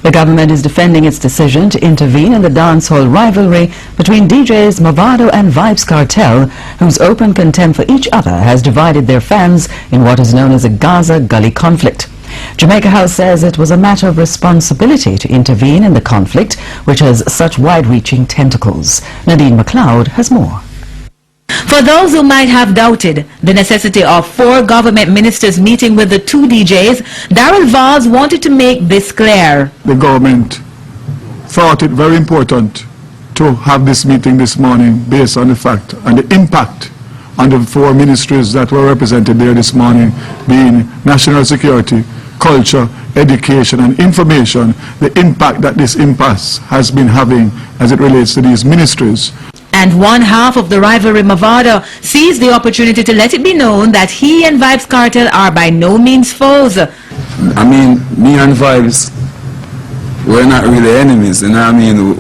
The government is defending its decision to intervene in the dancehall rivalry between DJs Mavado and Vybz Kartel, whose open contempt for each other has divided their fans in what is known as a Gaza Gully conflict. Jamaica House says it was a matter of responsibility to intervene in the conflict, which has such wide-reaching tentacles. Nadine McLeod has more. For those who might have doubted the necessity of 4 government ministers meeting with the 2 DJs, Vybz wanted to make this clear. The government thought it very important to have this meeting this morning based on the fact and the impact on the 4 ministries that were represented there this morning, being national security, culture, education and information, the impact that this impasse has been having as it relates to these ministries. And one half of the rivalry, Mavado, seized the opportunity to let it be known that he and Vybz Kartel are by no means foes. I mean, me and Vybz, we're not really enemies, you know what I mean?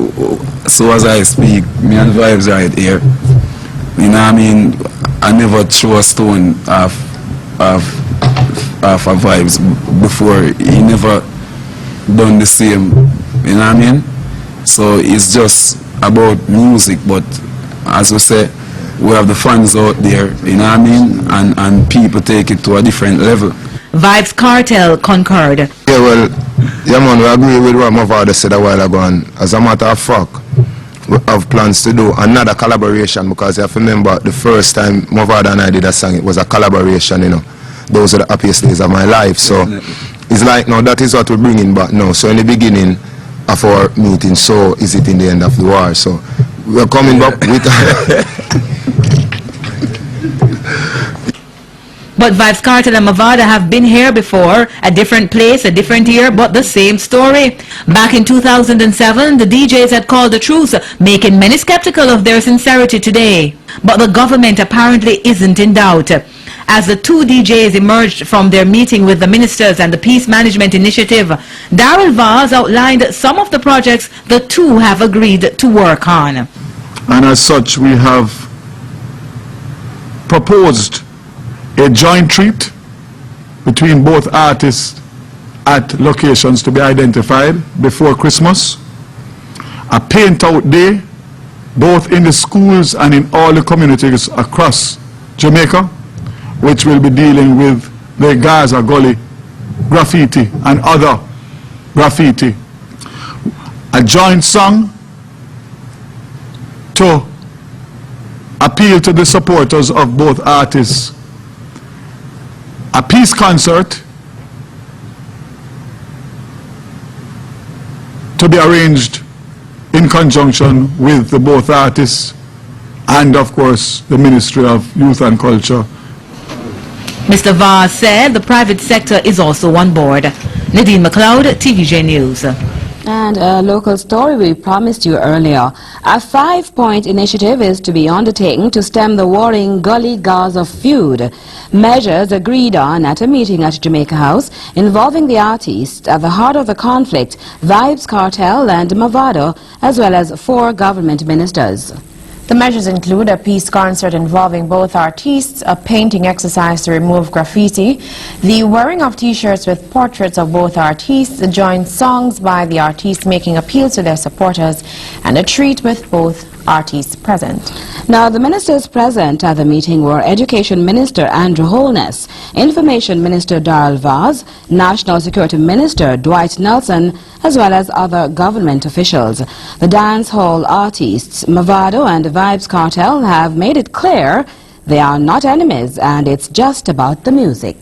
So as I speak, me and Vybz right here, you know what I mean? I never threw a stone off of Vybz before. He never done the same, you know what I mean? So it's just about music, but as we say, we have the fans out there, you know what I mean, and people take it to a different level. Vybz Kartel concurred. Yeah, well, yeah man, we agree with what Mavado said a while ago, and as a matter of fact, we have plans to do another collaboration, because you have to remember the first time Mavado and I did a song, it was a collaboration, you know. Those are the happiest days of my life, so it's like, no, that is what we're bringing back now. So in the beginning of our meeting, so is it in the end of the war. So we're coming back with But Vybz Kartel and Mavado have been here before, a different place, a different year, but the same story. Back in 2007, the DJs had called the truce, making many skeptical of their sincerity today. But the government apparently isn't in doubt. As the 2 DJs emerged from their meeting with the ministers and the Peace Management Initiative, Vybz outlined some of the projects the 2 have agreed to work on. And as such, we have proposed a joint treat between both artists at locations to be identified before Christmas, a paint-out day both in the schools and in all the communities across Jamaica, which will be dealing with the Gaza Gully graffiti and other graffiti. A joint song to appeal to the supporters of both artists. A peace concert to be arranged in conjunction with the both artists and of course the Ministry of Youth and Culture. Mr. Vybz said the private sector is also on board. Nadine McLeod, TVJ News. And a local story we promised you earlier. A 5-point initiative is to be undertaken to stem the warring Gully-Gaza feud. Measures agreed on at a meeting at Jamaica House involving the artists at the heart of the conflict, Vybz Kartel and Mavado, as well as 4 government ministers. The measures include a peace concert involving both artists, a painting exercise to remove graffiti, the wearing of T-shirts with portraits of both artists, joint songs by the artists making appeals to their supporters, and a treat with both artists present. Now, the ministers present at the meeting were Education Minister Andrew Holness, Information Minister Vybz, National Security Minister Dwight Nelson, as well as other government officials. The dance hall artists Mavado and Vybz Kartel have made it clear they are not enemies and it's just about the music.